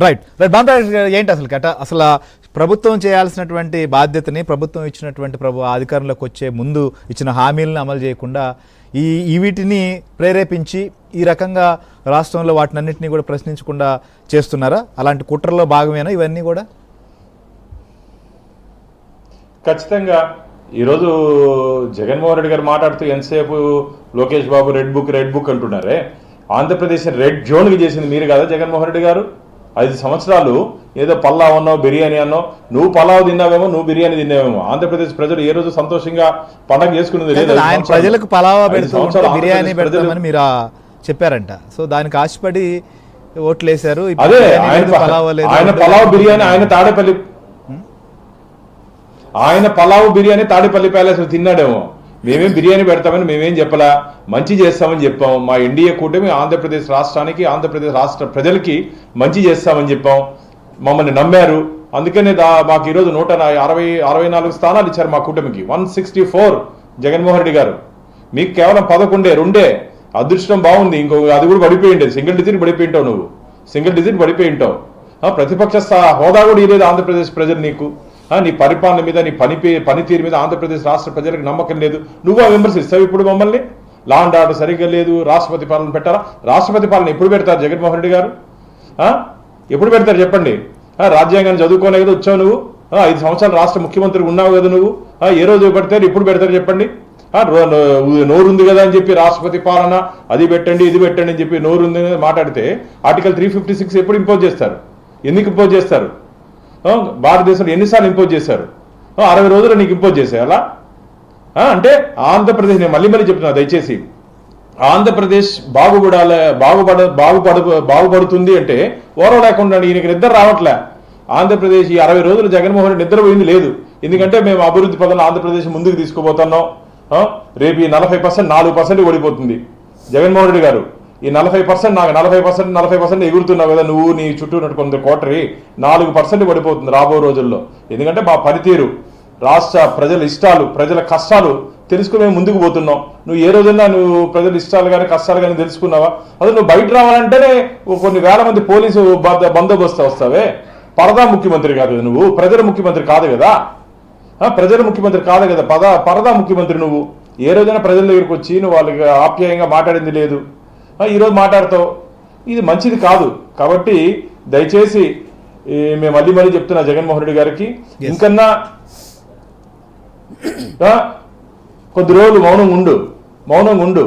Right right బాంబరాజ్ గారు, ఏంటి అసలు ప్రభుత్వం చేయాల్సినటువంటి బాధ్యతని ప్రభుత్వం ఇచ్చినటువంటి అధికారంలోకి వచ్చే ముందు ఇచ్చిన హామీలను అమలు చేయకుండా వీటిని ప్రేరేపించి ఈ రకంగా రాష్ట్రంలో వాటినన్నింటినీ కూడా ప్రశ్నించకుండా చేస్తున్నారా? అలాంటి కుట్రలో భాగమేనా ఇవన్నీ కూడా? ఖచ్చితంగా ఈరోజు జగన్మోహన్ రెడ్డి గారు మాట్లాడుతూ ఎంతసేపు Lokesh Babu red book అంటున్నారే, Andhra Pradesh red జోన్కి చేసింది మీరు కదా జగన్మోహన్ రెడ్డి గారు. 5 సంవత్సరాలు ఏదో పల్లావ్ అన్నావు, బిర్యానీ అన్నావు. నువ్వు పలావ్ తిన్నావేమో, నువ్వు బిర్యానీ తిన్నావేమో. ఆంధ్రప్రదేశ్ ప్రజలు ఏ రోజు సంతోషంగా పండగ చేసుకునేది లేదు. ఆయన ప్రజలకు పలావా పెడుతూ బిర్యానీ పెడతామని మీరు చెప్పారంట. సో దానికి ఆశపడి ఓట్లు వేశారు. అదే ఆయన పలావ్ బిర్యానీ ఆయన పలావ్ బిర్యానీ తాడేపల్లి ప్యాలెస్ తిన్నాడేమో. మేమేం బిర్యానీ పెడతామని మేమేం చెప్పలా, మంచి చేస్తామని చెప్పాం. మా ఎన్డీఏ కూటమి ఆంధ్రప్రదేశ్ రాష్ట్రానికి, ఆంధ్రప్రదేశ్ రాష్ట్ర ప్రజలకి మంచి చేస్తామని చెప్పాం. మమ్మల్ని నమ్మారు. అందుకనే మాకు ఈరోజు 164 స్థానాలు ఇచ్చారు మా కూటమికి. 164 జగన్మోహన్ రెడ్డి గారు. మీకు కేవలం 11 అదృష్టం బాగుంది. ఇంకో అది కూడా పడిపోయి ఉండేది. సింగిల్ డిజిట్ పడిపోయి ఉంటావు. నువ్వు సింగిల్ డిజిట్ పడిపోయి ఉంటావు. ప్రతిపక్ష హోదా కూడా ఇవ్వలేదు ఆంధ్రప్రదేశ్ ప్రజలు నీకు. నీ పరిపాలన మీద, నీ పనితీరు మీద ఆంధ్రప్రదేశ్ రాష్ట్ర ప్రజలకు నమ్మకం లేదు. నువ్వు విమర్శిస్తావు ఇప్పుడు మమ్మల్ని. లా అండ్ ఆర్డర్ సరిగ్గా లేదు, రాష్ట్రపతి పాలన పెట్టారా? రాష్ట్రపతి పాలన ఎప్పుడు పెడతారు జగన్మోహన్ రెడ్డి గారు? ఎప్పుడు పెడతారు చెప్పండి? రాజ్యాంగాన్ని చదువుకోలే కదా వచ్చావు నువ్వు. 5 సంవత్సరాలు రాష్ట్ర ముఖ్యమంత్రి ఉన్నావు కదా నువ్వు. ఏ రోజు పెడతారు, ఎప్పుడు పెడతారు చెప్పండి? నోరుంది కదా అని చెప్పి రాష్ట్రపతి పాలన అది పెట్టండి ఇది పెట్టండి అని చెప్పి నోరుంది మాట్లాడితే ఆర్టికల్ 356 ఎప్పుడు ఇంపోజ్ చేస్తారు? ఎందుకు ఇంపోజ్ చేస్తారు? భారతదేశంలో ఎన్నిసార్లు ఇంపోజ్ చేశారు? 60 రోజులు నీకు ఇంపోజ్ చేశారు అలా. అంటే ఆంధ్రప్రదేశ్, నేను మళ్ళీ చెప్తున్నా దయచేసి, ఆంధ్రప్రదేశ్ బాగుపడుతుంది అంటే ఓరవ లేకుండా ఈయనకి నిద్ర రావట్లే. ఆంధ్రప్రదేశ్ ఈ 60 రోజులు జగన్మోహన్ రెడ్డి నిద్రపోయింది లేదు. ఎందుకంటే మేము అభివృద్ధి పదంలో ఆంధ్రప్రదేశ్ ముందుకు తీసుకుపోతున్నాం. రేపు ఈ 40% 4% ఓడిపోతుంది జగన్మోహన్ రెడ్డి గారు. ఈ 40% నాకు 40% ఎగురుతున్నావు కదా నువ్వు, నీ చుట్టూ కొంత కోటరీ 4% పడిపోతుంది రాబో రోజుల్లో. ఎందుకంటే మా పనితీరు, రాష్ట్ర ప్రజల ఇష్టాలు, ప్రజల కష్టాలు తెలుసుకుని మేము ముందుకు పోతున్నాం. నువ్వు ఏ రోజైనా నువ్వు ప్రజల ఇష్టాలు కానీ కష్టాలు కానీ తెలుసుకున్నావా? అదే నువ్వు బయట రావాలంటేనే కొన్ని వేల మంది పోలీసు బందోబస్తు వస్తావే. పరదా ముఖ్యమంత్రి కాదు నువ్వు, ప్రజల ముఖ్యమంత్రి కాదు కదా. ప్రజల ముఖ్యమంత్రి కాదు కదా, పరదా ముఖ్యమంత్రి నువ్వు. ఏ రోజైనా ప్రజల దగ్గరికి వచ్చి నువ్వు వాళ్ళకి ఆప్యాయంగా మాట్లాడింది లేదు. ఈరోజు మాట్లాడతావు. ఇది మంచిది కాదు. కాబట్టి దయచేసి మేము మళ్ళీ చెప్తున్నా జగన్మోహన్ రెడ్డి గారికి, ఇంకన్నా కొద్ది రోజులు మౌనంగా ఉండు.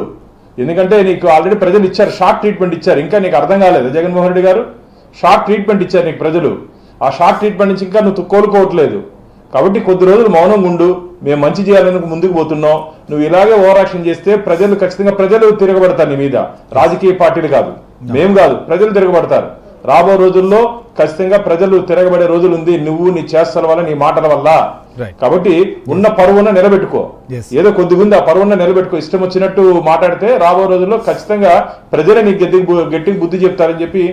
ఎందుకంటే నీకు ఆల్రెడీ ప్రజలు ఇచ్చారు, షార్ట్ ట్రీట్మెంట్ ఇచ్చారు. ఇంకా నీకు అర్థం కాలేదు జగన్మోహన్ రెడ్డి గారు? షార్ట్ ట్రీట్మెంట్ ఇచ్చారు నీకు ప్రజలు. ఆ షార్ట్ ట్రీట్మెంట్ నుంచి ఇంకా నువ్వు కోలుకోవట్లేదు. కాబట్టి కొద్ది రోజులు మౌనంగా ఉండు. మేము మంచి చేయాలని ముందుకు పోతున్నాం. నువ్వు ఇలాగే ఓవర్ యాక్షన్ చేస్తే ఖచ్చితంగా ప్రజలు తిరగబడతారు నీ మీద. రాజకీయ పార్టీలు కాదు, మేము కాదు, ప్రజలు తిరగబడతారు. రాబో రోజుల్లో ఖచ్చితంగా ప్రజలు తిరగబడే రోజులు ఉంది, నువ్వు నీ చేష్టల వల్ల, నీ మాటల వల్ల. కాబట్టి ఉన్న పరువున నిలబెట్టుకో. ఏదో కొద్దిగుంది ఆ పరువున నిలబెట్టుకో. ఇష్టం వచ్చినట్టు మాట్లాడితే రాబో రోజుల్లో ఖచ్చితంగా ప్రజలే నీకు గట్టిగా బుద్ధి చెప్తారని చెప్పి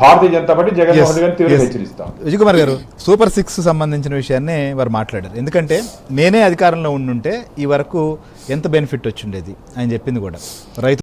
భారతీయ జనతా పార్టీ జగన్మోహన్ రెడ్డి గారిని తీవ్రంగా హెచ్చరిస్తాం. విజయ్ కుమార్ గారు, సూపర్ 6 సంబంధించిన విషయాన్ని వారు మాట్లాడారు. ఎందుకంటే నేనే అధికారంలో ఉండుంటే ఈ వరకు ఎంత బెనిఫిట్ వచ్చిండేది ఆయన చెప్పింది కూడా. రైతు